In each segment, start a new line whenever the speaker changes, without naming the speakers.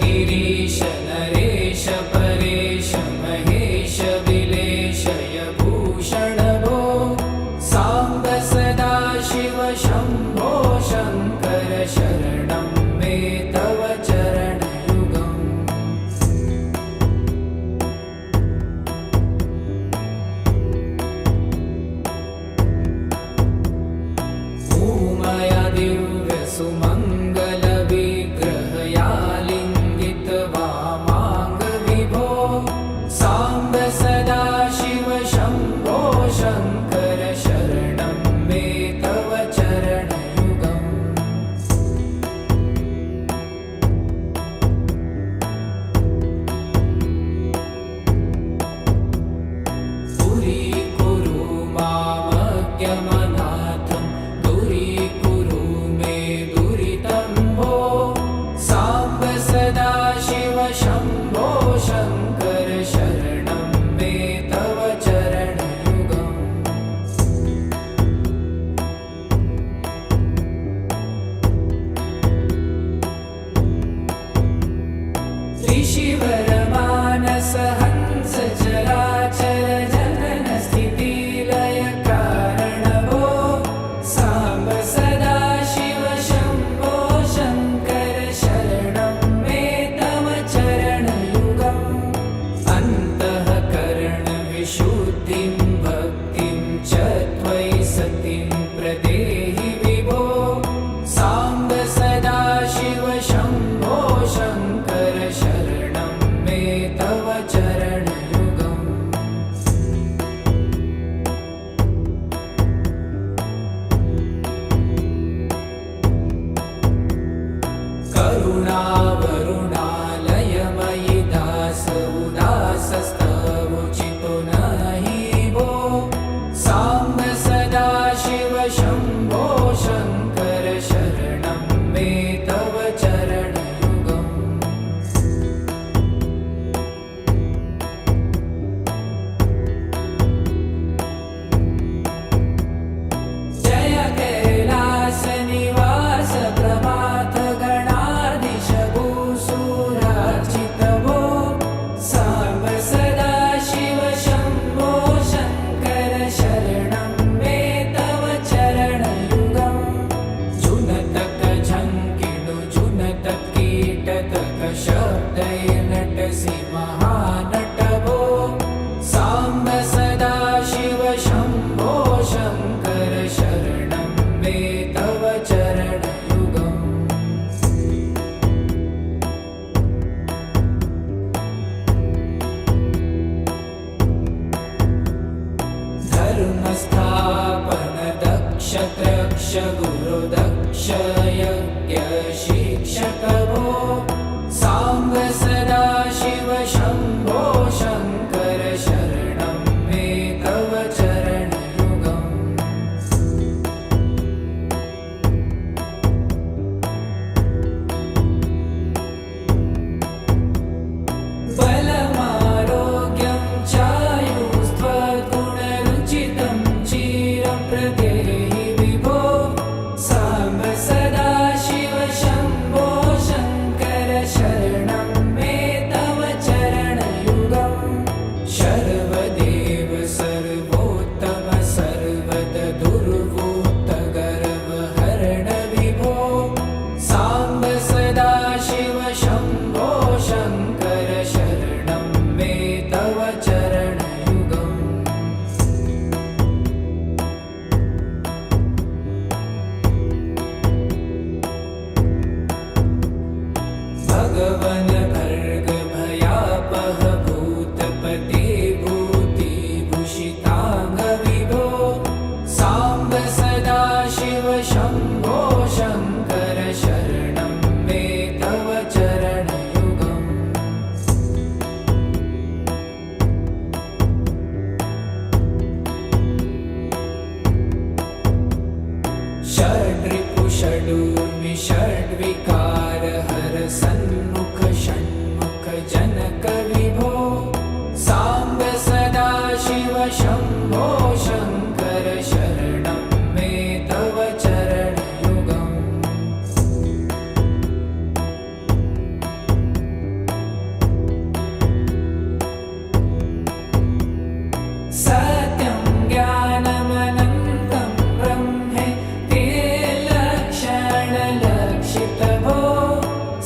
गिरीश नरेश परेश महेश विलेशय भूषण भो साम्ब सदा शिव शम्भो शङ्कर शरणं मे तव चरणयुगम् भूमया दिव्य सुमङ्गल विग्रहया लिङ्गित वामाङ्ग विभो साम्ब सदा शिव शम्भो शङ्कर शरणं मे तव चरणयुगम् दूरीकुरु मामज्ञमनाथं दूरीकुरु मे दुरितं भो साम्ब सदा शिव शम्भो शङ्कर शरणं मे तव चरणयुगम् ऋषिवर मानस हंस चराचर जनन स्थिति लय कारण भो साम्ब सदा शिव शम्भो शङ्कर शरणं मे तव चरणयुगम् अन्तःकरण विशुद्धिं भक्तिं च त्वयि सतिं प्रदेहि विभो साम्ब सदा शिव शम्भो शङ्कर शरणं मे तव चरणयुगम् करुणावरुणालयमयि दास उदासस्तवोचितो नहि भो साम्ब सदा शिव शम्भो शङ्कर शरणं मे तव चरणयुगम् जय कैलास निवास प्रभात गणाधीश भूसुरार्चित भो साम्ब सदा शिव शम्भो शङ्कर शरणं मे तव चरणयुगम् जुनतक झङ्किणु जुनतक कीटतक शब्दैर्नटसि महानट भो साम्ब सदा शिव शम्भो शङ्कर शरणं मे तव चरणयुगम् धर्मस्थापन दक्ष त्रक्ष गुरु दक्ष यज्ञ शिक्षक भो साम्ब सदा शिव शम्भो शङ्कर शरणं मे तव चरणयुगम् बलमारोग्यं चायुस्त्वगुणरुचितं चिरं प्रदेहि विभो साम्ब सदा शिव शम्भो शङ्कर शरणं मे तव चरणयुगम् शर्वदेव सर्वोत्तम सर्वद दुर्वूत गर्वहरण विभो साम्ब सदा शिव शम्भो शङ्कर शरणं मे तव चरणयुगम् भगवन् भर्ग भयापह भूतपते भूतिभूषिताङ्ग विभो साम्ब सदा शिव शम्भो शङ्कर शरणं मे तव चरणयुगम् षड्रिपु षडूर्मि षड्विकार हर सन्मुख षण्मुख जनक विभो साम्ब सदा शिव शम्भो शङ्कर शरणं मे तव चरणयुगम् सत्यं ज्ञानमनन्तं ब्रह्मेति लक्षणलक्षितभो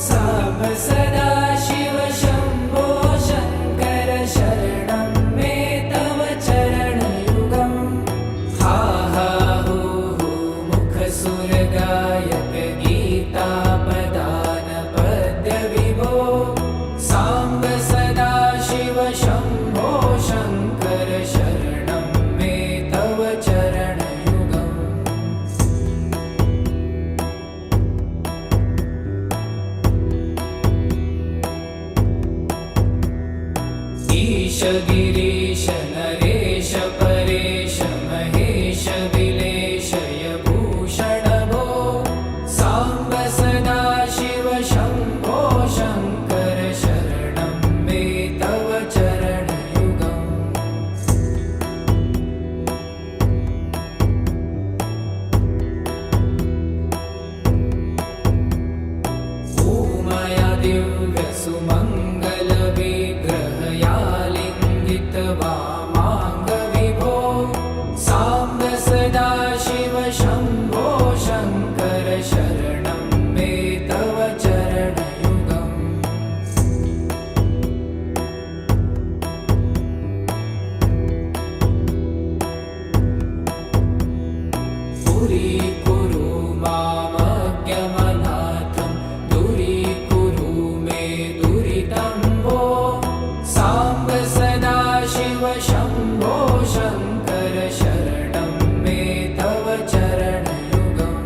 साम्ब सदाशिव शम्भो शङ्कर शरणं मे तव चरणयुगम् हा हा हू हू मुखसुरगायक गीतापदान पद्यविभो साम्ब सदाशिव शम्भो शङ्कर शरणं मे तव चरणयुगम् ईश गिरीश नरेश परेश महेश विलेशय भूषण भो साम्ब सदाशिव शम्भो शङ्कर शरणं मे तव चरणयुगम् ऊमया दिव्यसुमङ्गलविग्रहया लिङ्गितवामाङ्गविभो साम्ब सदाशिव शम्भो शङ्कर शरणं मे तव चरणयुगम् पुरीकुरु मामज्ञमनाथं दूरीकुरु मे दुरितं भो साम्ब सदाशिव शम्भो शङ्कर शरणं मे तव चरणयुगम्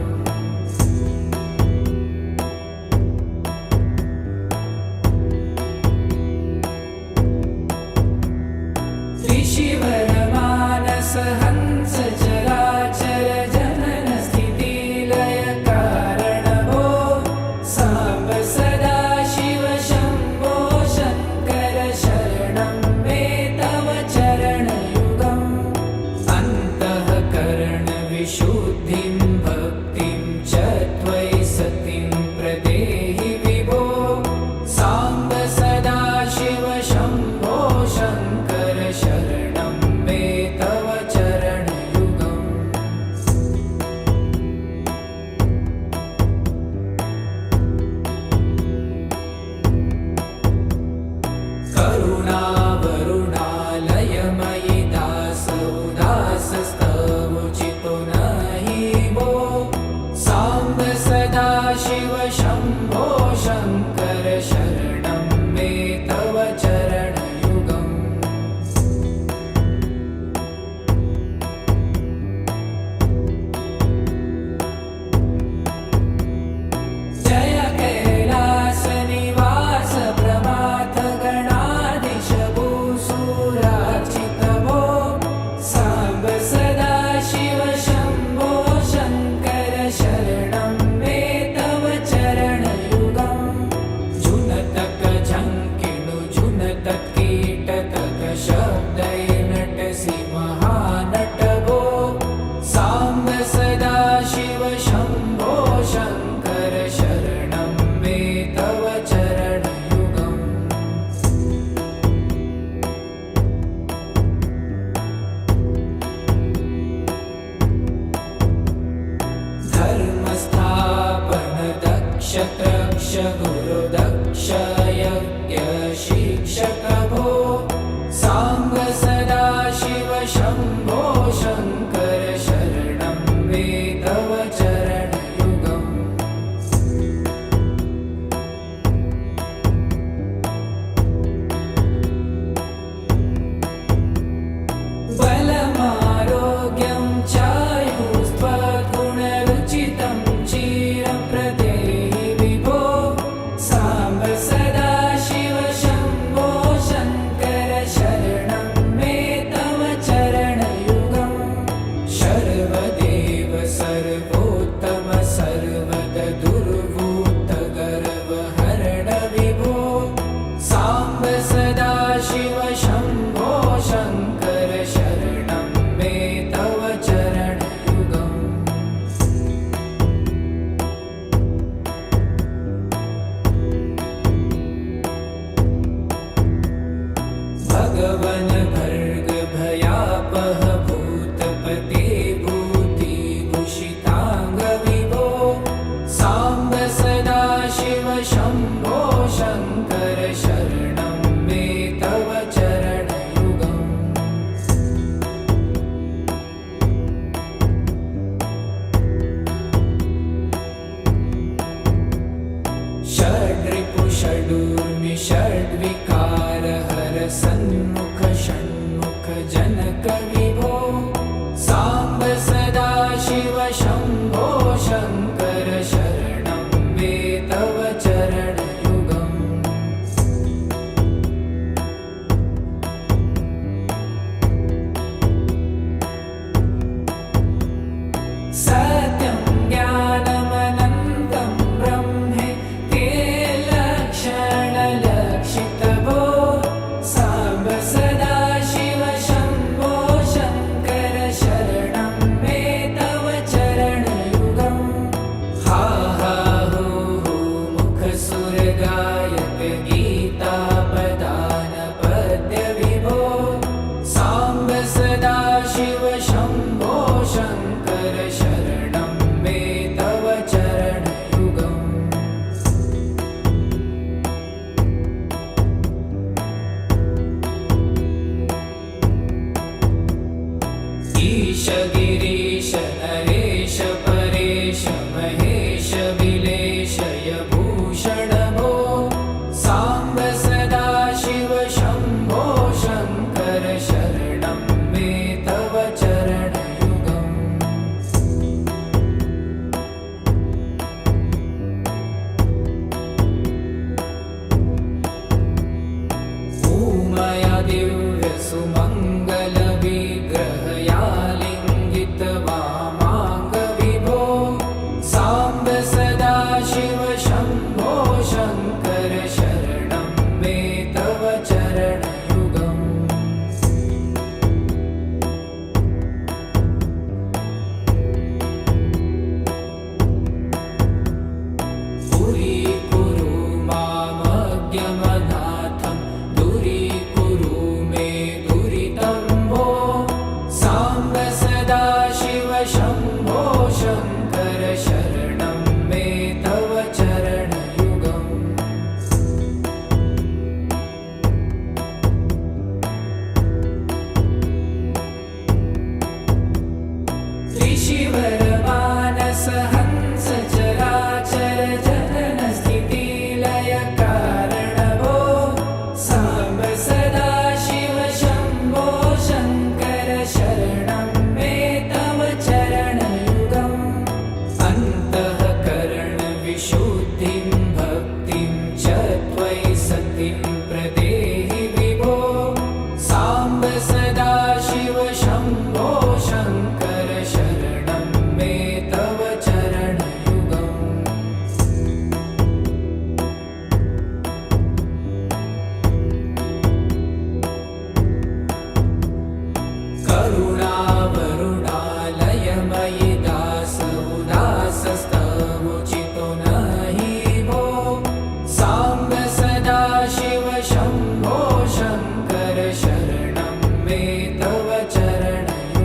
त्रिशिवरमानस हंस चराचर जनन स्थितिलय कारण भो साम्ब सदाशिव शम्भो शङ्कर शरणं मे तव चरणयुगम् अन्तःकरणविशुद्धिं भक्तिं च त्वयि सतिं प्रदेहि विभो साम्ब सदाशिव शम्भो शङ्कर शरणं मे तव चरणयुगम् करुणावरुणालयमयि दासोदासस्तवोचितो नहि भो साम्ब सदाशिव शम्भो शङ्कर शरणं मे तव चरणयुगम् जय कैलासनिवास प्रमाथ गणाधीश भूसुरार्चित भो साम्ब सदाशिव शम्भो शङ्कर शरणं मे तव चरणयुगम् झुनतक झङ्किणु झुनतक कीटतक शब्दै नटसि महानट भो साम्ब सदाशिव शम्भो शङ्कर शरणं मे तव चरणयुगम् धर्मस्थापन दक्ष त्रक्ष गुरुदक्ष यज्ञ शिक्षक भो साम्ब सदाशिव शम्भो शङ्कर शरणं मे तव चरणयुगम् बलमारोग्यं चायुस्त्वगुणरुचितं चिरं प्रदेहि विभो साम्ब सदाशिव विभो साम्ब सदाशिव शम्भो शङ्कर शरणं मे तव चरणयुगम् सत्यं ज्ञानमनन्तं ब्रह्मे ते लक्षणलक्षितभो साम्ब सदाशिव शम्भो शङ्कर शरणं मे तव चरणयुगम् हा हा हू हू मुखसुरगायक गीतापदान पद्यविभो साम्ब सदाशिव शम्भो शङ्कर शरणं मे तव चरणयुगम् ईश गिरीश नरेश परेश महेश विलेशय भूषण भो साम्ब सदाशिव शम्भो शङ्कर शरणं मे तव चरणयुगम् ऊमया दिव्यसुमङ्गलविग्रहया लिङ्गितवामाङ्गविभो साम्ब सदाशिव शम्भो शङ्कर शरणं मे तव चरणयुगम् पुरीकुरु मामज्ञमनाथं दूरीकुरु मे दुरितं भो साम्ब सदाशिव शम्भो शङ्कर शरणं मे तव चरणयुगम् त्रिशिवरमानस हंस चराचर जनन स्थितिलय कारण भो साम्ब सदाशिव शम्भो शङ्कर शरणं मे तव चरणयुगम् अन्तःकरण विशुद्धिं भक्तिं च त्वयि सतिं प्रदेहि विभो साम्ब सदाशिव शम्भो शङ्कर शरणं मे तव चरणयुगम् करुणावरुणालयमयि दास उदासस्तवोचितो नहि भो साम्ब सदाशिव शम्भो शङ्कर शरणं मे तव चरणयुगम्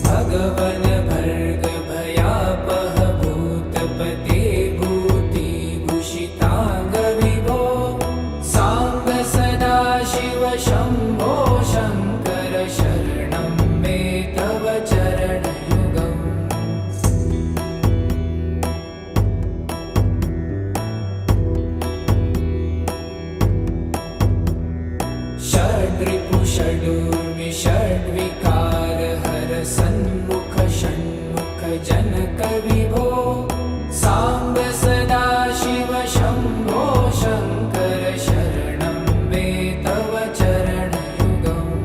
भगवन भर्ग भयापह भूतपते भूतिभूषितांग विभो सांब सदाशिव शंभो शंकर शरणं मे तव चरणयुगम् षड्रिपु षडूर्मि षड्विकार हर सन्मुख षण्मुख जनक विभो सांब सदाशिव शंभो शंकर शरणं मे तव चरणयुगम्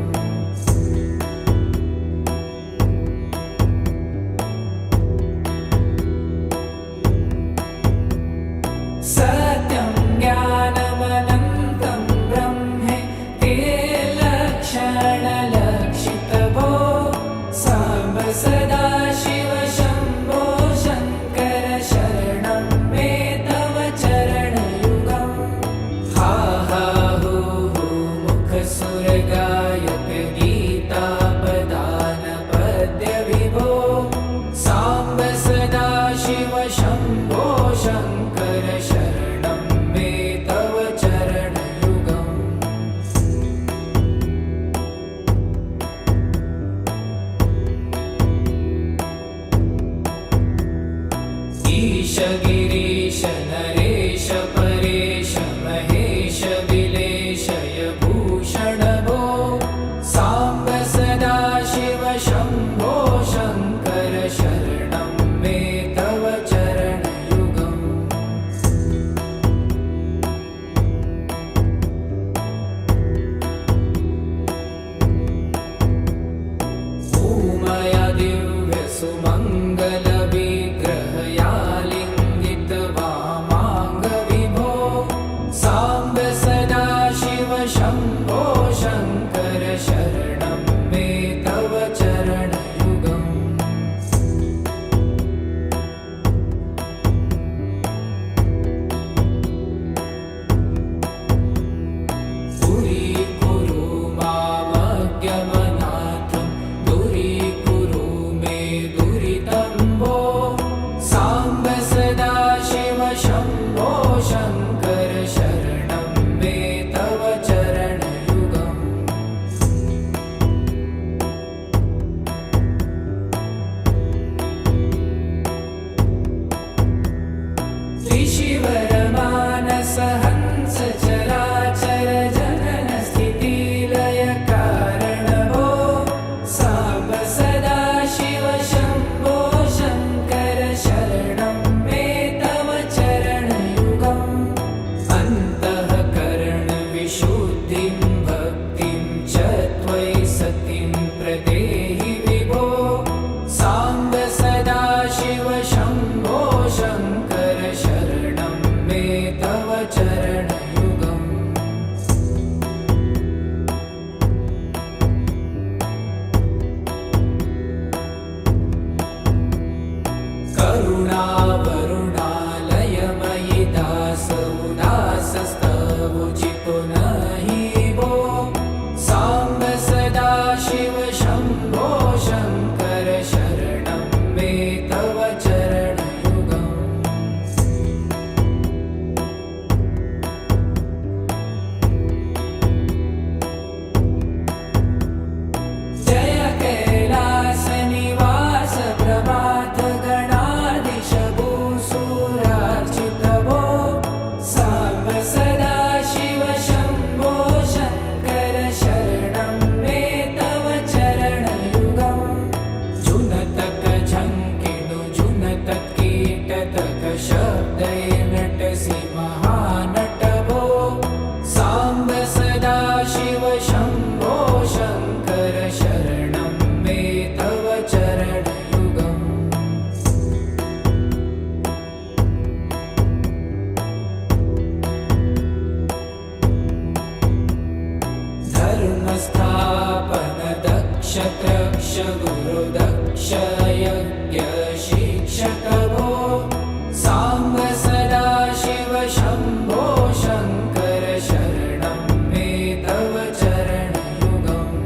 सत्यं ज्ञानमनन्तं ब्रह्मे ते लक्षणलक्षितभो सांब सदाशिव शंभो शंकर शरणं मे तव चरणयुगम् हा हा हू हू मुखसुरगायक गीतापदान पद्य विभो सांब सदाशिव शंभो शंकर शरणं मे तव चरणयुगम् ईश गिरीश नरेश परेश महेश विलेशय भूषण भो सांब सदाशिव शंभो शंकर शरणं मे तव चरणयुगम् उमया दिव्य सुमंगल विग्रहया लिंगित वामांग विभो सांब सदाशिव शंभो शंकर शरणं मे तव चरणयुगम् दूरीकुरु मामज्ञमनाथं दूरीकुरु मे दुरितं भो सांब सदाशिव शंभो शंकर शरणं मे तव चरणयुगम् त्रिशिवरमानस हंस चराचर जनन स्थिति लय कारण भो सांब सदाशिव शंभो शंकर शरणं मे तव चरणयुगम् अन्तःकरण विशुद्धिं भक्तिं च त्वयि सतिं प्रदेहि विभो सांब सदाशिव शंभो शंकर शरणं मे तव चरणयुगम् करुणावरुणालयमयि दास उदासस्तवोचितो नहि भो सांब सदाशिव शंभो शंकर शरणं मे तव चरणयुगम् जय कैलास निवास प्रभात गणाधीश भूसुरार्चित भो सांब सदाशिव शंभो शंकर शरणं मे तव चरणयुगम् जुनतक झंकिणु जुनतक कीटतक शब्दै नटसि महानट भो सांब सदाशिव शंभो शंकर शरणं मे तव चरणयुगम् धर्मस्थापन दक्ष त्रक्ष गुरुदक्ष यज्ञ शिक्षक भो सांब सदाशिव शंभो शंकर शरणं मे तव चरणयुगम्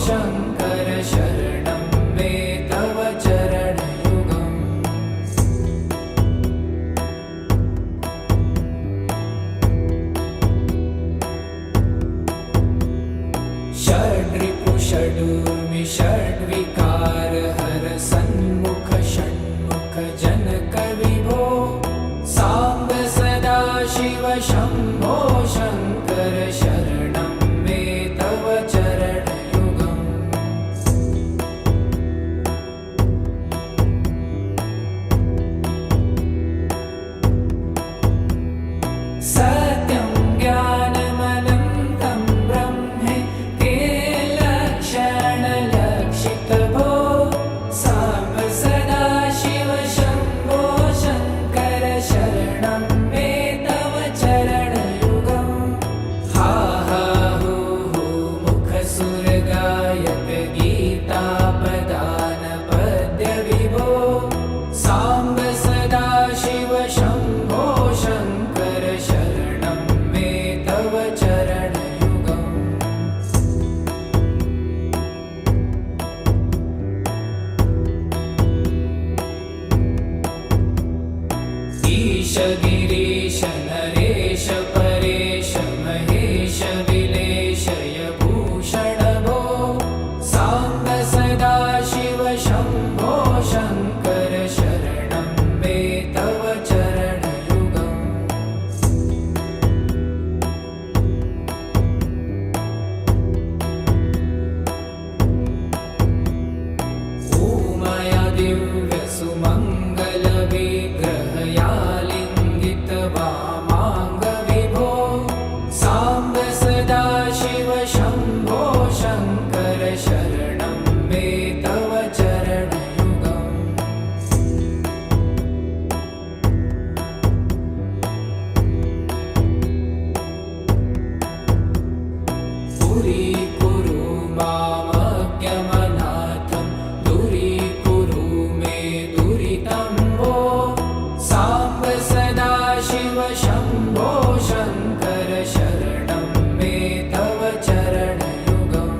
शङ्कर शरणं मे तव चरणयुगम् षड्रिपु षडूर्मि षड्विकार हर सन्मुख षण्मुख जनक विभो साम्ब सदा शिव शम्भो शङ्कर शरणं मे तव चरणयुगम् सत्यं ज्ञानमनन्तं ब्रह्मे ते लक्षणलक्षितभो साम्ब सदा शिव शम्भो शङ्कर शरणं मे तव चरणयुगम् हा हा हू हू मुखसुरगायक गीतापदान पद्य विभो साम्ब सदा शिव शम्भो शङ्कर शरणं मे तव चरणयुगम् ईश गिरीश नरेश परेश महेश विलेशय भूषण भो साम्ब सदा शिव शम्भो शङ्कर शरणं मे तव चरणयुगम् उमया दिव्यसुमङ्गलविग्रहया लिङ्गित वामाङ्ग विभो साम्ब सदा शिव शम्भो शङ्कर शरणं मे तव चरणयुगम् पुरीकुरु मामज्ञमनाथं दूरीकुरु मे दुरितं भो साम्ब सदा शिव शम्भो शङ्कर शरणं मे तव चरणयुगम्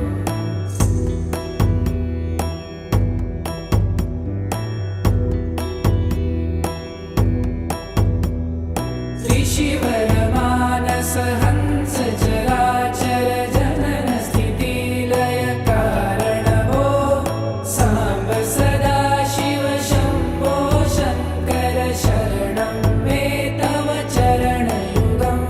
त्रिशिवरमानस हंस चराचर जनन स्थितिलय कारण भो साम्ब सदा शिव शम्भो शङ्कर शरणं मे तव चरणयुगम्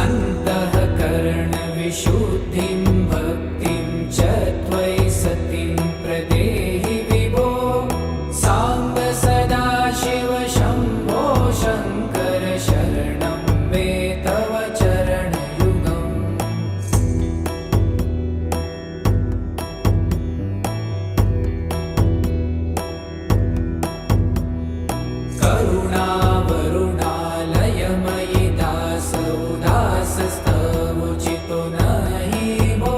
अन्तःकरण विशुद्धिं भक्तिं च त्वयि सतिं प्रदेहि विभो साम्ब सदा शिव शम्भो शङ्कर शरणं मे तव चरणयुगम् करुणावरुणालयमयि दास उदासस्तवोचितो नहि भो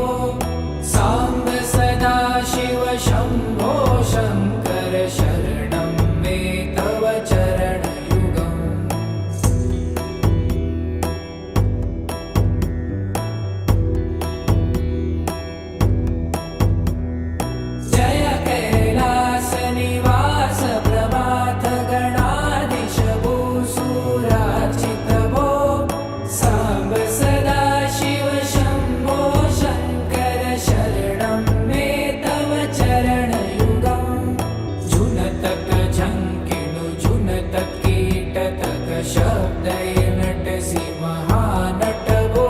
साम्ब सदा शिव शम्भो शङ्कर शरणं मे तव चरणयुगम् जय कैलासनिवास प्रभात गणाधीश भूसुरार्चित भो साम्ब सदा शिव शम्भो शङ्कर शरणं मे तव चरणयुगम् झुनतक झङ्किणु झुनतक कीटतक शब्दै नटसि महानट भो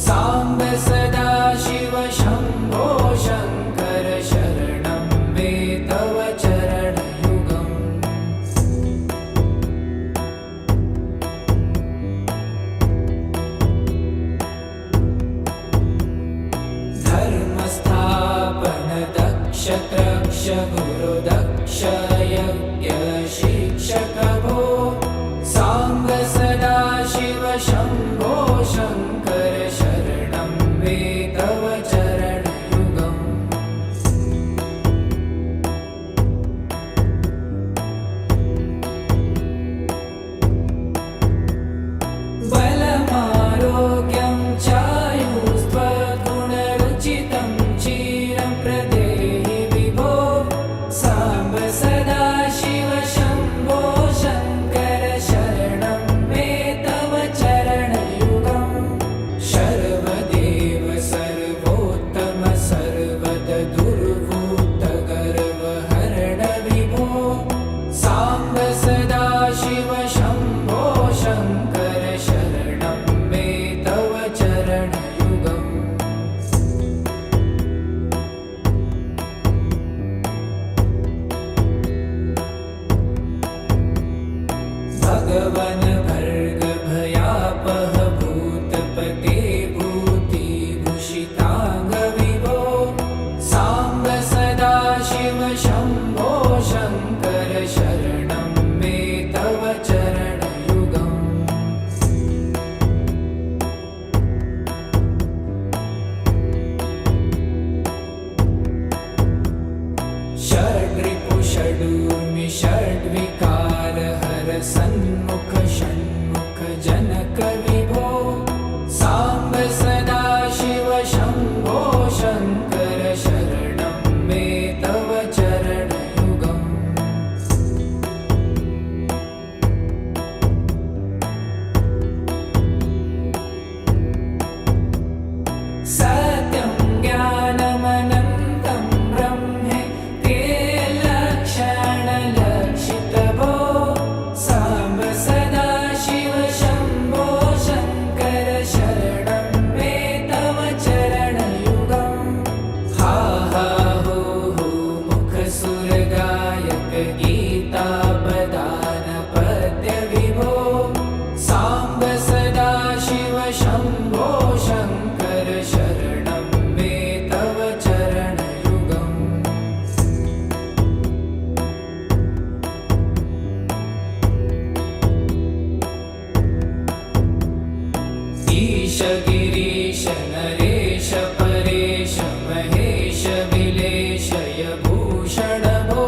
साम्ब सदा शिव शम्भो शङ्कर शरणं मे तव चरणयुगम् धर्मस्थापन दक्ष त्रक्ष गुरुदक्ष यज्ञ शिक्षक भो साम्ब सदा शिव शम्भो शङ्कर शरणं मे तव चरणयुगम् बलमारोग्यं चायुस्त्वद्गुणरुचितं विकार हर सन्मुख षण्मुख जनक विभो साम्ब सदा शिव शम्भो शङ्कर शरणं मे तव चरणयुगम् सत्यं ज्ञानमनन्तं ब्रह्मे ते लक्षणलक्षितभो साम्ब सदा शिव शम्भो शङ्कर शरणं मे तव चरणयुगम् हा हा हो हो मुखसुरगायक गीतापदान पद्य विभो साम्ब सदा शिव शम्भो शङ्कर शरणं मे तव चरणयुगम् ईश गिरीश नरेश परेश महेश विलेशय भूषण भो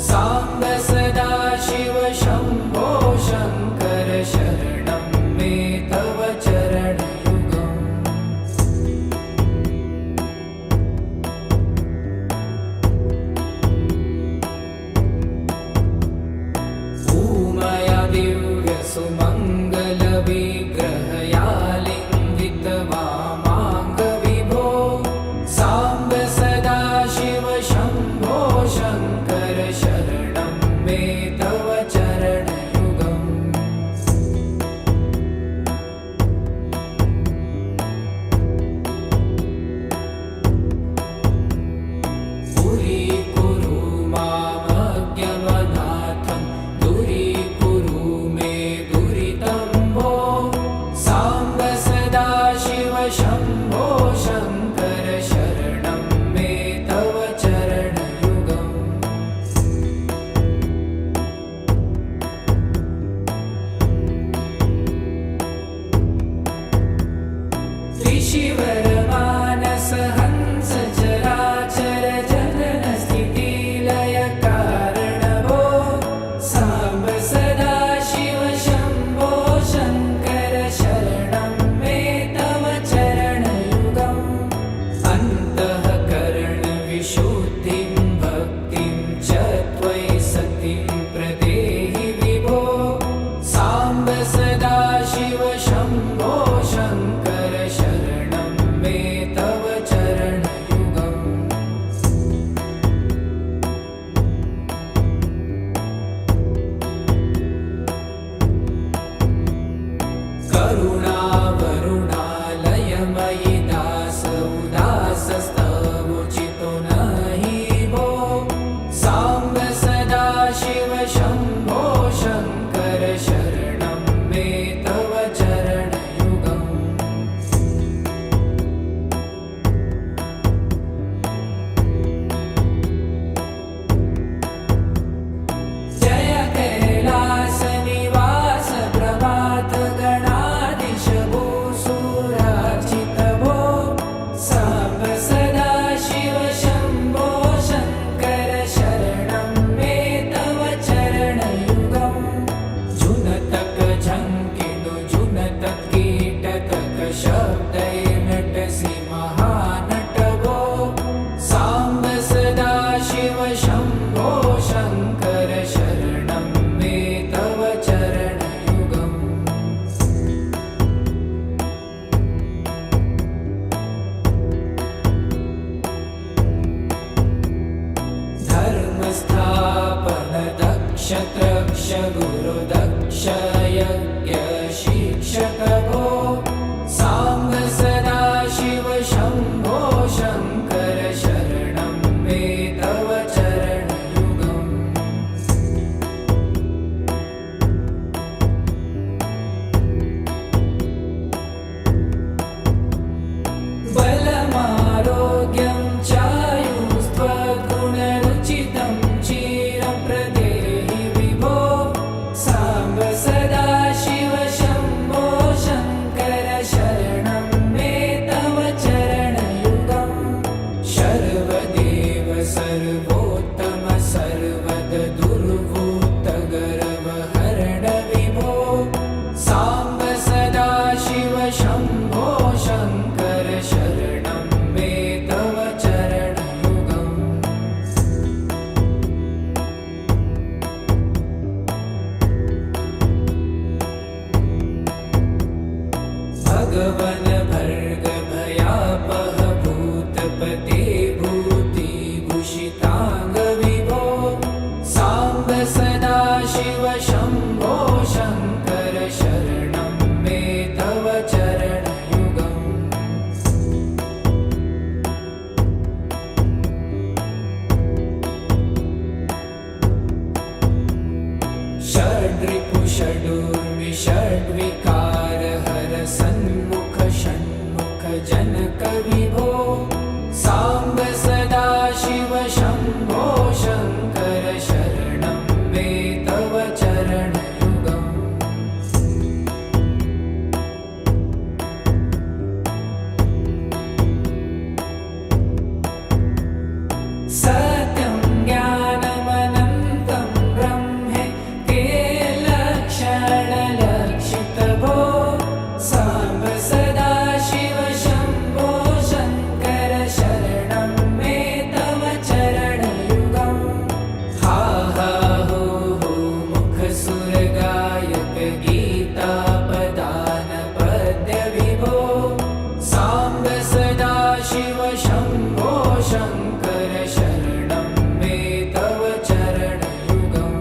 साम्ब सदा शिव शम्भो शङ्कर शरणं मे तव चरणयुगम् ऊमया दिव्य सुमङ्गल विग्रहया लिङ्गित वामाङ्ग विभो साम्ब सदा शिव शम्भो शङ्कर शरणं मे तव चरणयुगम् पुरीकुरु मामज्ञमनाथं दूरीकुरु मे दुरितं भो साम्ब सदा शिव शम्भो शङ्कर शरणं मे तव चरणयुगम् त्रिशिवरमानस हंस चराचर जनन स्थितिलय कारण भो साम्ब सदा शिव शम्भो शङ्कर शरणं मे तव चरणयुगम् अन्तःकरण विशुद्धिं भक्तिं च त्वयि सतिं प्रदेहि विभो साम्ब सदा शिव शम्भो शङ्कर शरणं मे तव चरणयुगम् करुणावरुणालयमयि दास उदासस्तवोचितो नहि भो साम्ब सदा शिव शम्भो शङ्कर शरणं मे तव चरणयुगम् जय कैलासनिवास प्रभात गणाधीश भूसुरार्चित भो साम्ब सदा शिव शम्भो शङ्कर शरणं मे तव चरणयुगम् जुनतक झङ्किनु जुनतक कीटतक शब्दैर्नटसि महानट भो साम्ब सदा शिव शम्भो शङ्कर शरणं मे तव चरणयुगम् धर्मस्थापन दक्ष त्रक्ष गुरु दक्ष यज्ञ शिक्षक भो साम्ब सदा शिव शम्भो शङ्कर शरणं मे तव चरणयुगम् बलमारोग्यं चायुस्त्वगुणरुचितं चिरं प्रदेहि विभो साम्ब सदा शिव शम्भो शङ्कर शरणं मे तव चरणयुगम् सर्वदेव सर्वोत्तम सर्वद दुर्वृत्त शङ्कर शरणं मे तव चरणयुगम्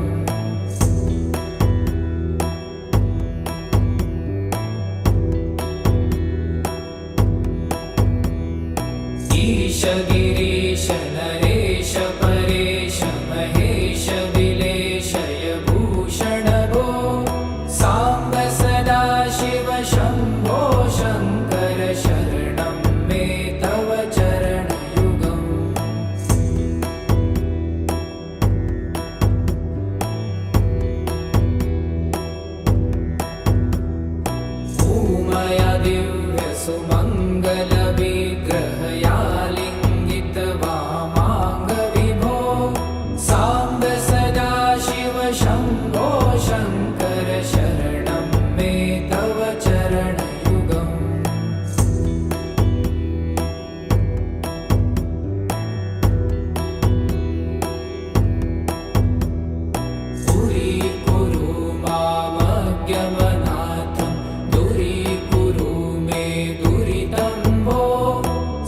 ईश गिरीश नरेश परेश महेश विलेशय भूषण भो साम्ब सदा शिव शम्भो शङ्कर शरणं मे तव चरणयुगम् उमया दिव्य सुमङ्गल विग्रहया लिङ्गित वामाङ्ग विभो साम्ब सदा शिव शम्भो शङ्कर शरणं मे तव चरणयुगम् पुरीकुरु मामज्ञमनाथं दूरीकुरु मे दुरितं भो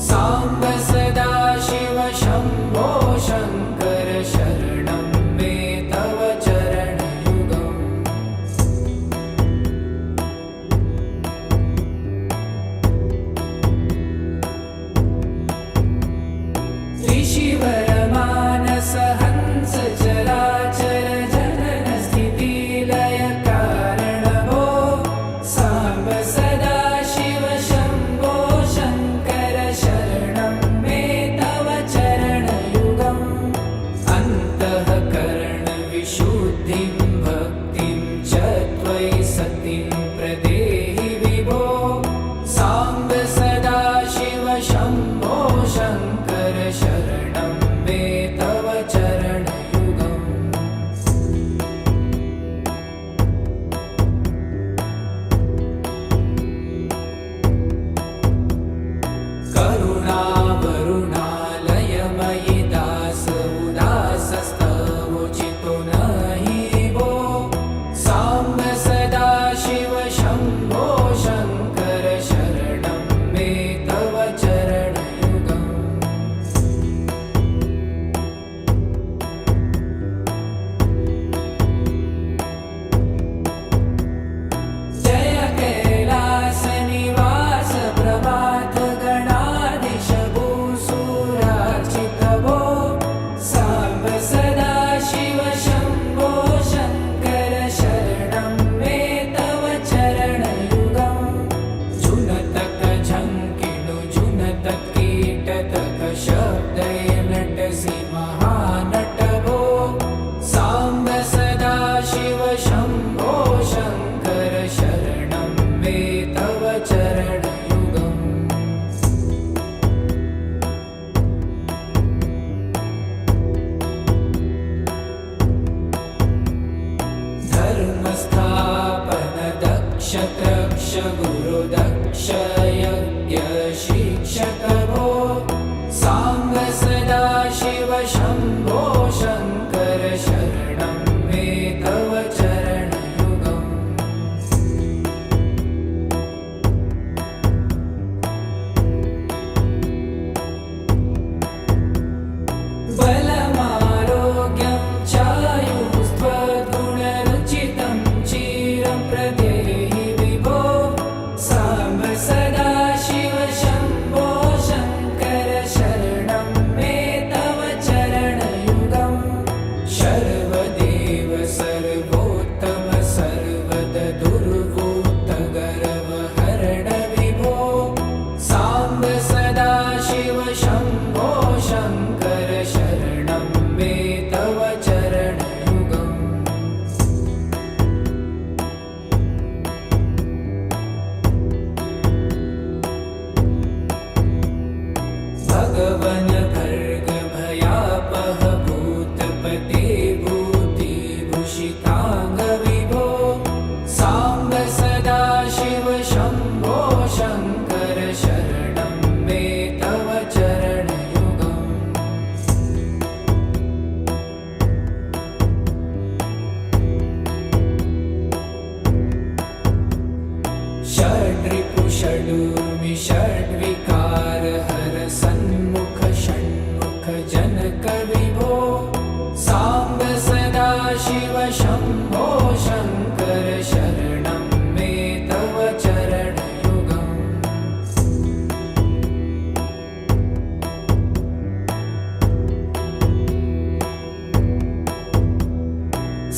साम्ब सदा शिव शम्भो शङ्कर शरणं मे तव चरणयुगम् ऋषिवरमानस हंस चराचर जनन स्थितिलय कारण भो साम्ब सदा शिव शम्भो शङ्कर शरणं मे तव चरणयुगम् अन्तःकरण विशुद्धिं भक्तिं च त्वयि सतिं प्रदेहि विभो साम्ब सदा शिव शम्भो शङ्कर शरणं मे तव चरणयुगम् करुणावरुणालयमयि दास उदासस्तवोचितो नहि भो साम्ब सदा शिव शम्भो शङ्कर शरणं मे तव चरणयुगम् जय कैलासनिवास प्रभात गणाधीश भूसुरार्चित भो साम्ब सदा शिव शम्भो शङ्कर शरणं मे तव चरणयुगम् जुनतक झङ्किणु जुनतक कीटतक शब्दय नटसि महानट भो साम्ब सदा शिव शम्भो शङ्कर शरणं मे तव चरणयुगम् धर्मस्थापन दक्ष त्रक्ष गुरुदक्ष यज्ञ शिक्षक भो साम्ब सदा शिव शम्भो शङ्कर शरणं मे तव चरणयुगम् बलमारोग्यं चायुस्त्वगुणरुचितं चिरं प्रदेहि विभो साम्ब सदा शिव शम्भो शङ्कर शरणं मे तव चरणयुगम् शर्वदेव सर्वोत्तम सर्वद दुर्वूत गर्वहरण विभो साम्ब सदा शिव शम्भो शङ्कर शरणं मे तव चरणयुगम् भगवन भर्ग भयापह भूतपते भूतिभूषिताङ्ग विभो साम्ब सदा शिव शम्भो शङ्कर शरणं मे तव चरणयुगम् जनक विभो साम्ब सदा शिव शम्भो शङ्कर शरणं मे तव चरणयुगम्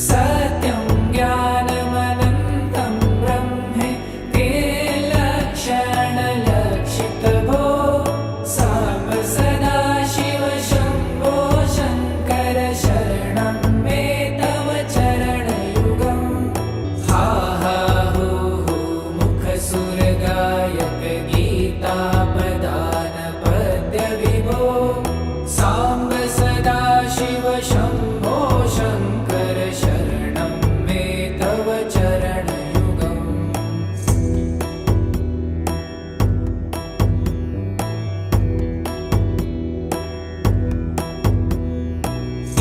सत्यं ज्ञानमनन्तं ब्रह्मे ते लक्षणलक्षितभो साम्ब सदा शिव शम्भो शङ्कर शरणं मे तव चरणयुगम् हा हा हू हू मुखसुरगायक गीतापदान पद्यविभो साम्ब सदा शिव शम्भो शङ्कर शरणं मे तव चरणयुगम्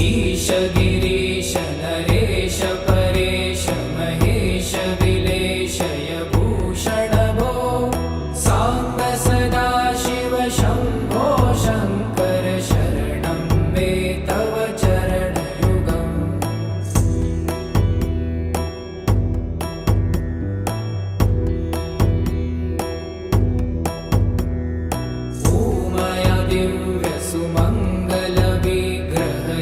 ईश गिरीश नरेश परेश महेश विलेशय भूषण भो साम्ब सदा शिव शम्भो शङ्कर शरणं मे तव चरणयुगम् ऊमया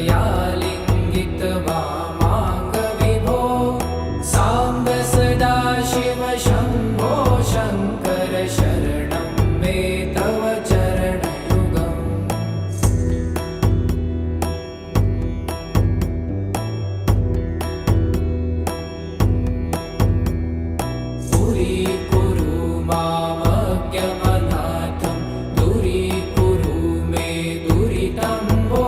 दिव्यसुमङ्गलविग्रहयालिङ्गित वामाङ्गविभो साम्ब सदा शिव शम्भो शङ्कर शरणं मे तव चरणयुगम् दूरीकुरु मामज्ञमनाथं दूरीकुरु मे दुरितं भो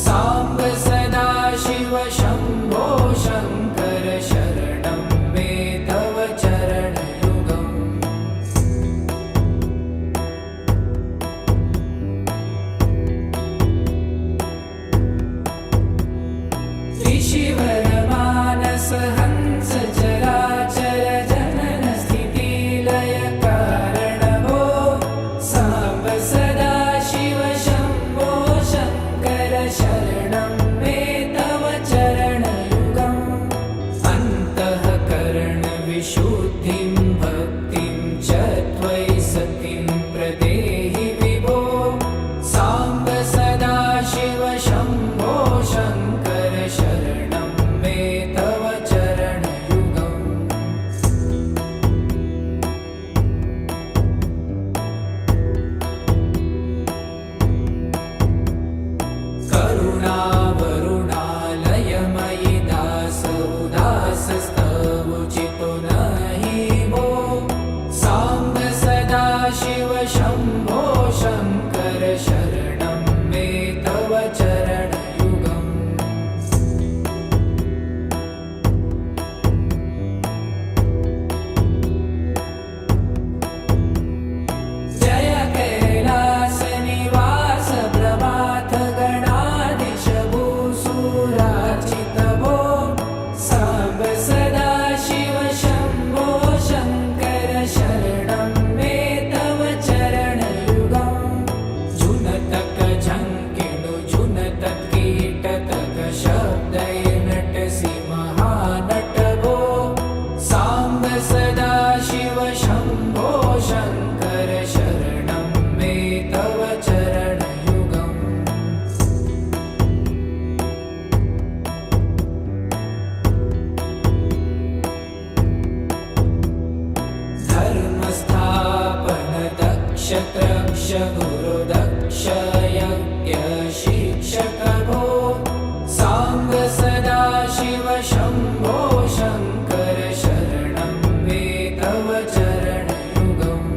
साम्ब सदा शिव शम्भो शङ्कर शरणं मे तव चरणयुगम् ऋषिवरमानस हंस चराचर जनन स्थितिलय कारण भो साम्ब सदा शिव शम्भो शङ्कर शरणं मे तव चरणयुगम् अन्तःकरणविशुद्धिं भक्तिं च त्वयि सतिं प्रदेहि विभो साम्ब सदा शिव शम्भो शङ्कर शरणं मे तव चरणयुगम् करुणावरुणालयमयि दास उदासस्तवुचितो नहि भो साम्ब सदा शिव शम्भो शङ्कर शरणं मे तव चरणयुगम् जय कैलासनिवास प्रभात गणाधीश भूसुरार्चित भो साम्ब सदा शिव शम्भो शङ्कर शरणं मे तव चरणयुगम् जुनतक झङ्किणु जुनतक कीटतक शब्दैर्नटसि महानट भो साम्ब सदा शिव शम्भो शङ्कर शरणं मे तव चरणयुगम् धर्मस्थापन दक्ष त्रक्ष गुरुदक्ष यज्ञ शिक्षक भो साम्ब सदा शिव शम्भो शङ्कर शरणं मे तव चरणयुगम्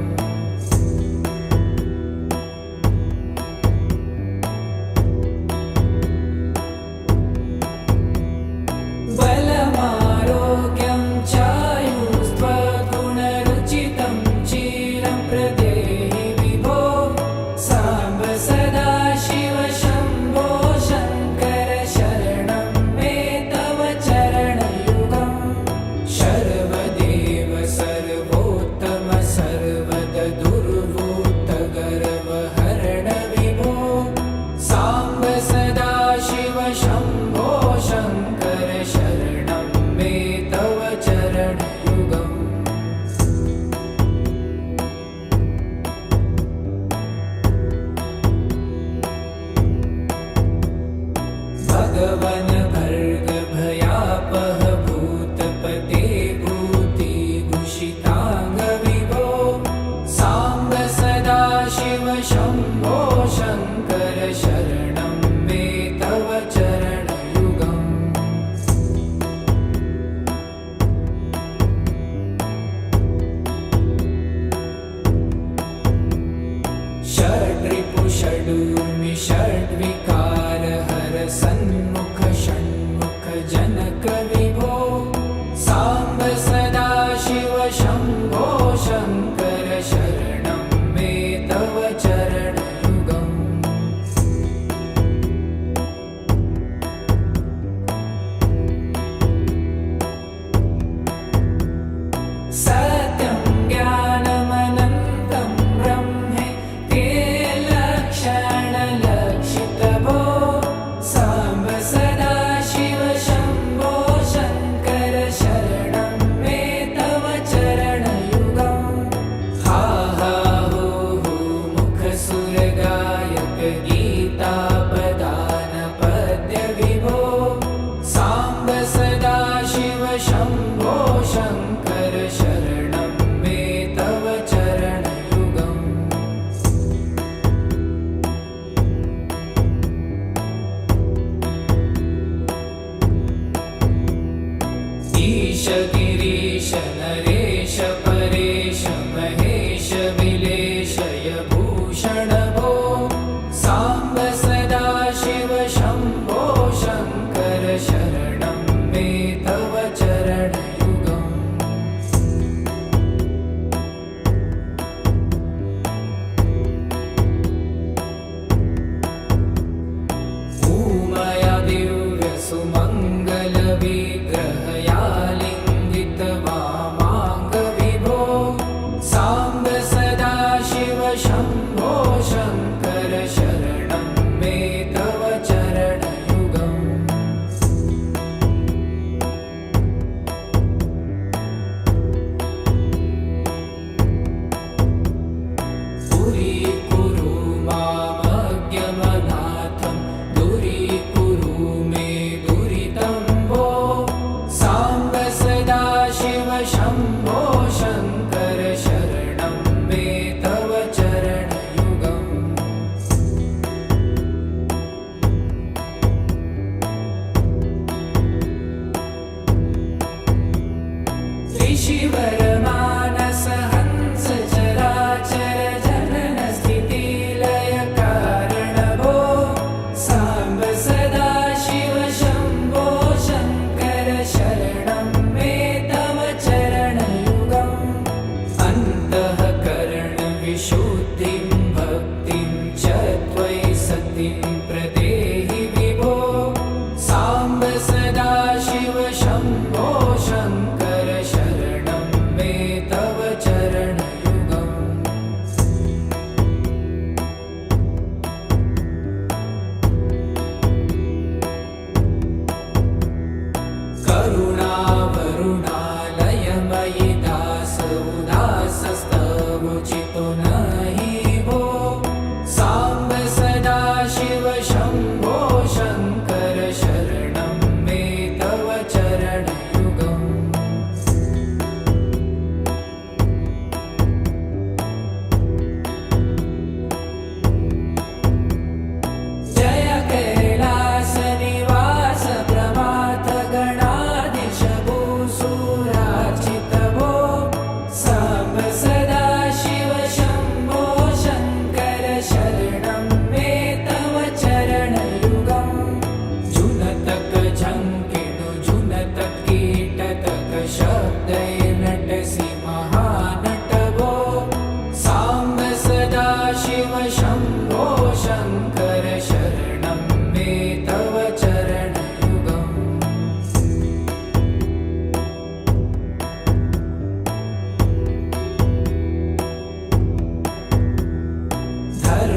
बलमारोग्यं चायुस्त्वगुणरुचितं चिरं प्रदेहि विभो वन भर्ग भयापह भूतपते भूतिभूषितांग विभो सांब सदाशिव शंभो शंकर शरणं मे तव चरणयुगम् षड्रिपु षडूर्मि षड्विकार हर सन्मुख षण्मुख जनक विभो सांब सदाशिव शंभो शंकर शरणं मे तव चरणयुगम् सत्यं ज्ञानमनन्तं ब्रह्मे ते लक्षणलक्षितभो सांब सदाशिव शंभो शंकर शरणं मे तव चरणयुगम् हा हा हो हो मुखसुरगायक गीतापदान पद्य विभो सांब सदाशिव शंभो शंकर शरणं मे तव चरणयुगम् ईश गिरीश नरेश परेश महेश विलेशय भूषण भो सांब सदाशिव शंभो शंकर शरणं मे तव चरणयुगम् उमया दिव्य सुमंगल विग्रहया लिंगित वामांग विभो सांब सदाशिव शंभो शंकर शरणं मे तव चरणयुगम् दूरीकुरु मामज्ञमनाथं दूरीकुरु मे दुरितं भो सांब सदाशिव शंभो शंकर शरणं मे तव चरणयुगम् त्रिशिवरमानस हंस चराचर जनन स्थिति लय कारण भो सांब सदाशिव शंभो शंकर शरणं मे तव चरणयुगम् अन्तःकरण विशुद्धिं भक्तिं च त्वयि सतिं प्रदेहि विभो सांब सदाशिव शंभो शंकर शरणं मे तव चरणयुगम् करुणावरुणालयमयि दास उदासस्तवोचितो नहि भो सांब सदाशिव शंभो शंकर शरणं मे तव चरणयुगम् जय कैलास निवास प्रमाथ गणाधीश भूसुरार्चित भो सांब सदाशिव शंभो शंकर शरणं मे तव चरणयुगम् जुनतक झंकिणु जुनतक कीटतक शब्दैर्नटसि महानट भो सांब सदाशिव शंभो शंकर शरणं मे तव चरणयुगम्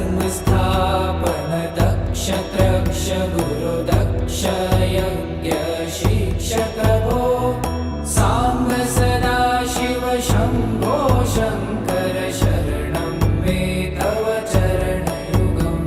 धर्मस्थापन दक्ष त्रक्ष गुरु दक्ष यज्ञ शिक्षक भो सांब सदाशिव शंभो शंकर शरणं मे तव चरणयुगम्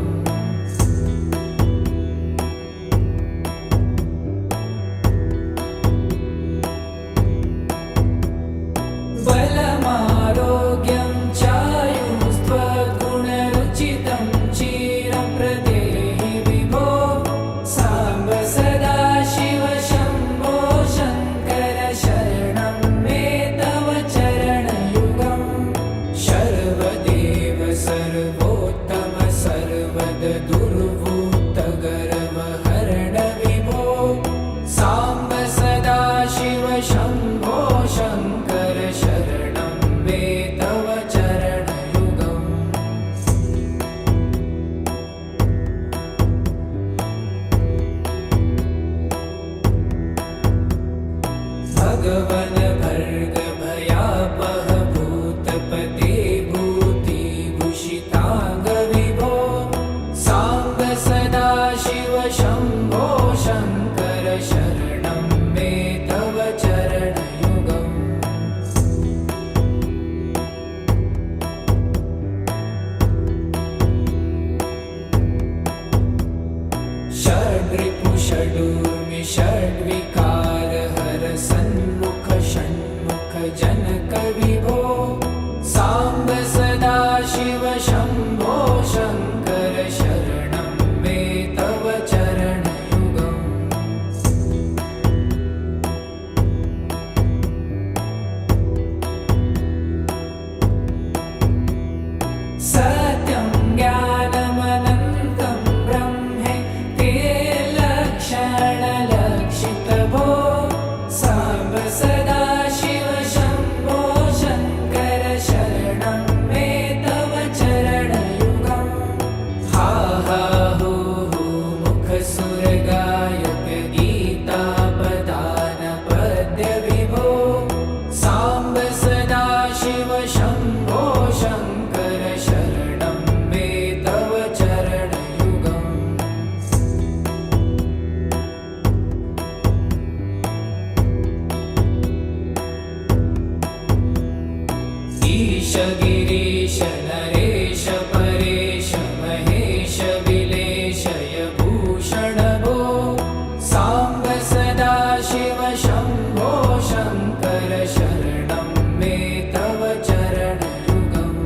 सदाशिव शम्भो शङ्कर शरणं मे तव चरणयुगम् षड्रिपु षडूर्मि षड्विकार हर सन्मुख षण्मुख जनक विभो साम्ब सदाशिव शम्भो शङ्कर शरणं मे तव चरणयुगम् सत्यं ज्ञानमनन्तं ब्रह्मे ते लक्षणलक्षितभो साम्ब सदाशिव शम्भो शङ्कर शरणं मे तव चरणयुगम् हा हा हू हू मुखसुरगायक गीतापदान पद्य विभो साम्ब सदाशिव शम्भो शङ्कर शरणं मे तव चरणयुगम् ईश गिरीश नरेश परेश महेश विलेशय भूषण भो साम्ब सदाशिव शम्भो शङ्कर शरणं मे तव चरणयुगम्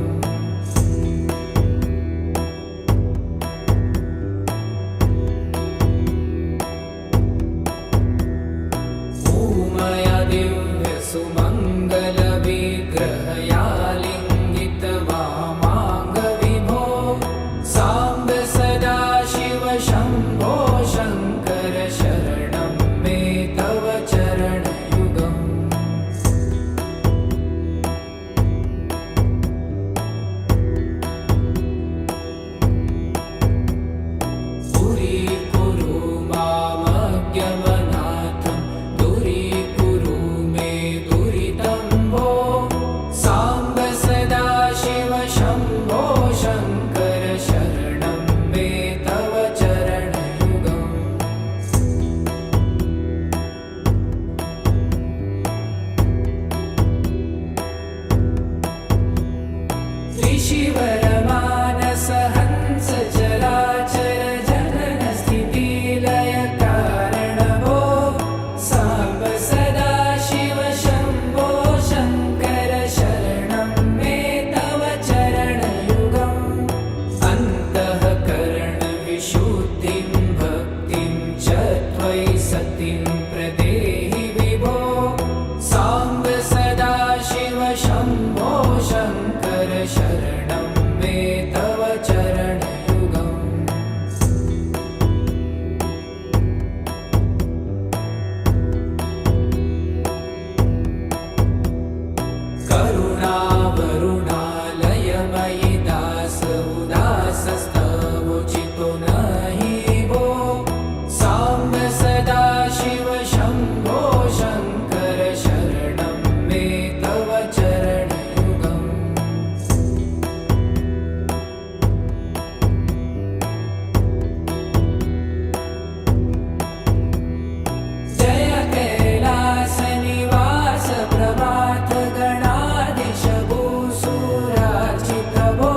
ऊमया दिव्य सुमङ्गल विग्रहया लिङ्गित वामाङ्ग विभो साम्ब सदाशिव शम्भो शङ्कर शरणं मे तव चरणयुगम् पुरीकुरु मामज्ञमनाथं दूरीकुरु मे दुरितं भो साम्ब सदाशिव शम्भो शङ्कर शरणं मे तव चरणयुगम् त्रिशिवरमानस हंस चराचर जनन स्थितिलय कारण भो साम्ब सदाशिव शम्भो शङ्कर शरणं मे तव चरणयुगम् अन्तःकरण विशुद्धिं भक्तिं च त्वयि सतिं प्रदेहि विभो साम्ब सदाशिव शम्भो शङ्कर शरणं मे तव चरणयुगम् करुणावरुणालयमयि दास उदासस्तवोचितो नहि भो साम्ब सदाशिव शम्भो शङ्कर शरणं मे तव चरणयुगम् जय कैलास निवास प्रभात गणाधीश भूसुरार्चित भो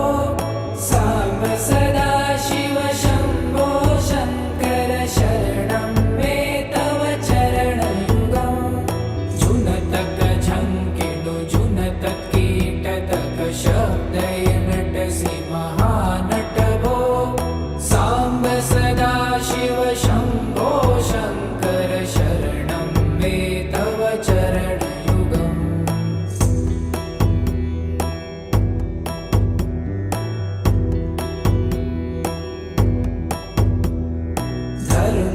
साम्ब सदाशिव शम्भो शङ्कर शरणं मे तव चरणयुगम् जुनतक झङ्किणु जुनतक कीटतक शब्दय नटसि महानट भो साम्ब सदाशिव शम्भो शङ्कर शरणं मे तव चरणयुगम्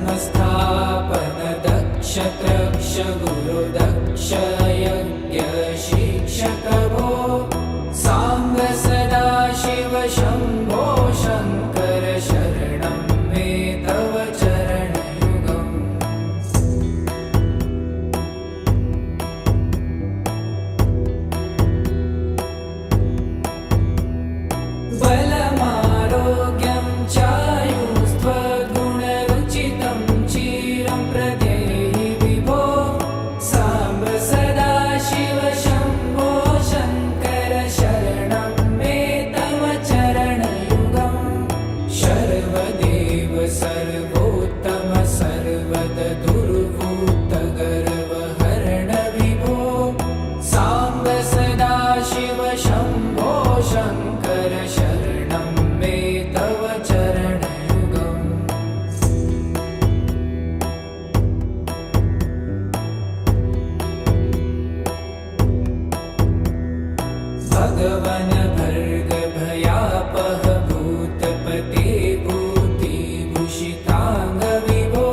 धर्मस्थापन दक्ष त्रक्ष गुरु दक्ष यज्ञ शिक्षक भो साम्ब सदाशिव शम्भो शङ्कर शरणं मे तव चरणयुगम् बलमारोग्यं चायुस्त्वगुण सर्वार्थाङ्ग विभो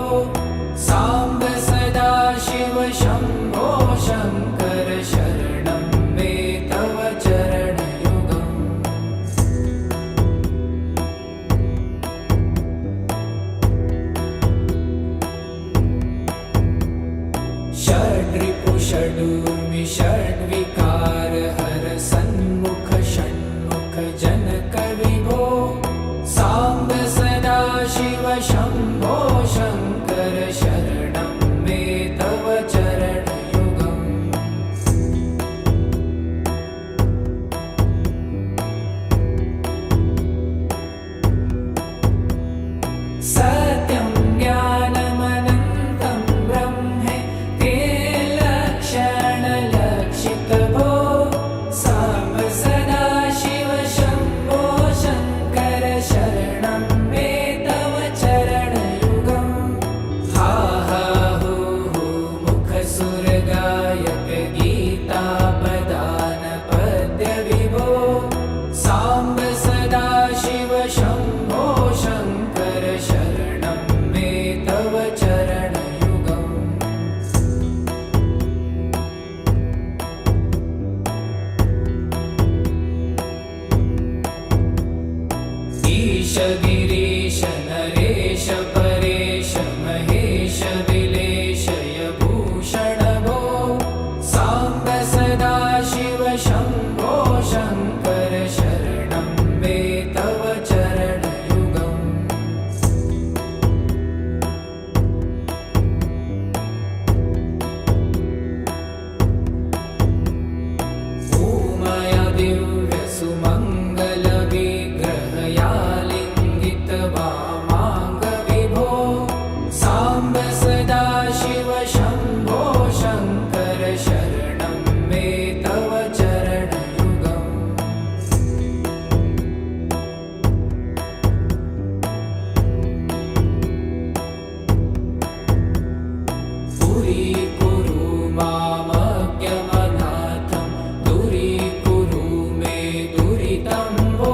साम्ब सदाशिव शम्भो शङ्कर शरणं मे तव चरणयुगम् षड्रिपु षडूर्मि षड्विकार हर सन्मुख षण्मुख जनक विभो साम्ब सदाशिव शम्भो शङ्कर शरणं मे तव चरणयुगम् सत्यं ज्ञानमनन्तं ब्रह्मे ते लक्षणलक्षितभो साम्ब सदाशिव शम्भो शङ्कर शरणं मे तव चरणयुगम् हा हा हू हू मुखसुरगायक गीतापदान पद्य विभो साम्ब सदाशिव शम्भो शङ्कर शरणं मे तव चरणयुगम् ईश गिरीश नरेश परेश महेश विलेशय भूषण भो साम्ब सदाशिव शम्भो शङ्कर शरणं मे तव चरणयुगम् उमया दिव्यसुमङ्गलविग्रहयालिङ्गित वामाङ्ग विभो साम्ब सदाशिव शम्भो शङ्कर शरणं मे तव चरणयुगम् पुरीकुरु मामज्ञमनाथं दूरीकुरु मे दुरितं भो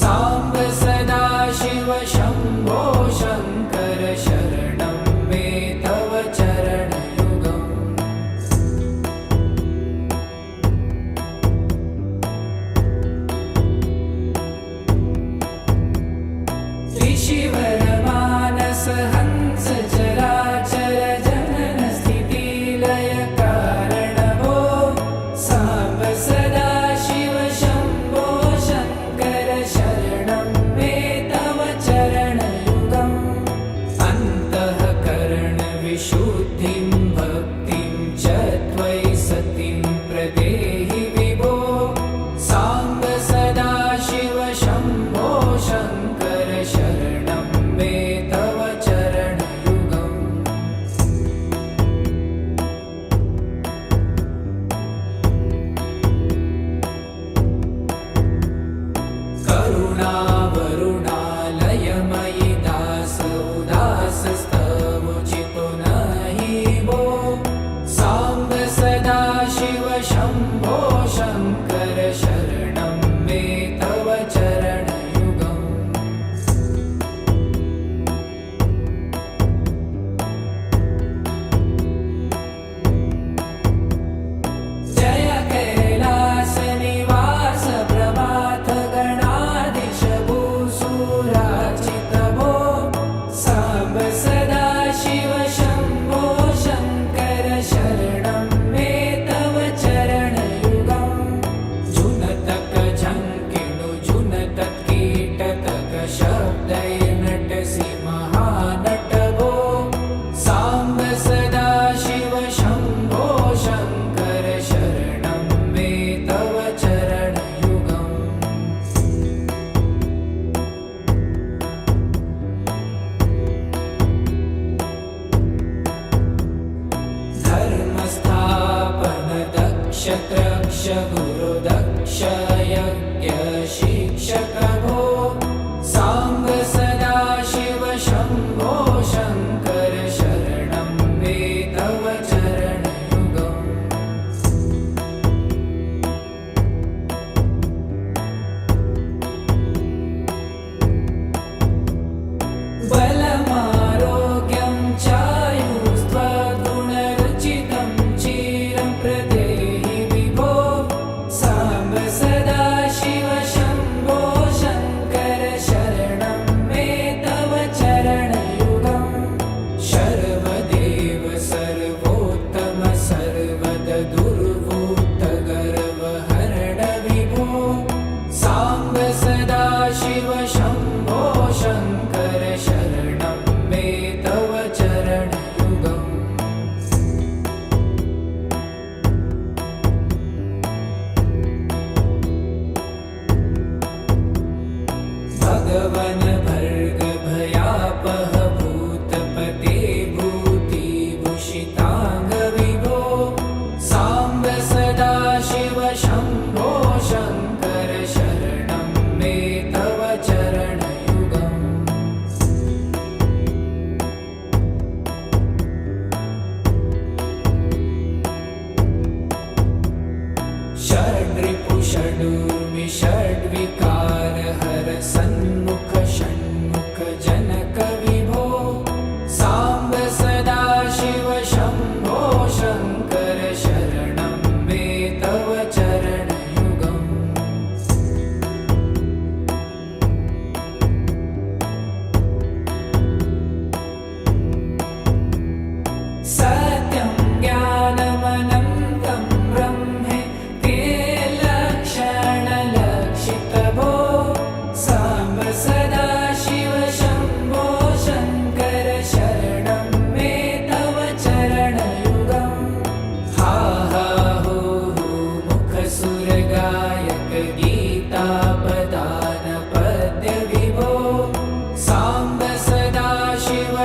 साम्ब सदाशिव शम्भो शङ्कर शरणं मे तव चरणयुगम् त्रिशिवरमानस हंस चराचर जनन स्थितिलय कारण भो साम्ब सदाशिव शम्भो शङ्कर शरणं मे तव चरणयुगम् अन्तःकरण विशुद्धिं भक्तिं च त्वयि सतिं प्रदेहि विभो साम्ब सदाशिव शम्भो शङ्कर शरणं मे तव चरणयुगम् करुणावरुणालयमयि दास उदासस्तवोचितो नहि भो साम्ब सदाशिव शम्भो शङ्कर शरणं मे तव चरणयुगम् जय कैलासनिवास प्रभात गणाधीश भूसुरार्चित भो साम्ब सदाशिव शम्भो शङ्कर शरणं मे तव चरणयुगम् जुनतक झङ्किणु जुनतक कीटतक शब्दैर्नटसि महानट भो साम्ब सदाशिव शम्भो शङ्कर शरणं मे तव चरणयुगम् धर्मस्थापन दक्ष त्रक्ष गुरु दक्ष यज्ञ शिक्षक भो साम्ब सदाशिव शम्भो शङ्कर शरणं मे तव चरणयुगम् बलम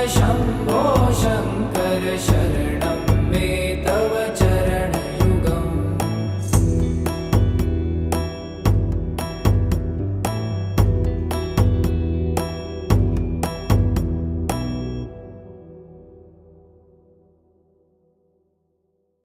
शम्भो शङ्कर शरणं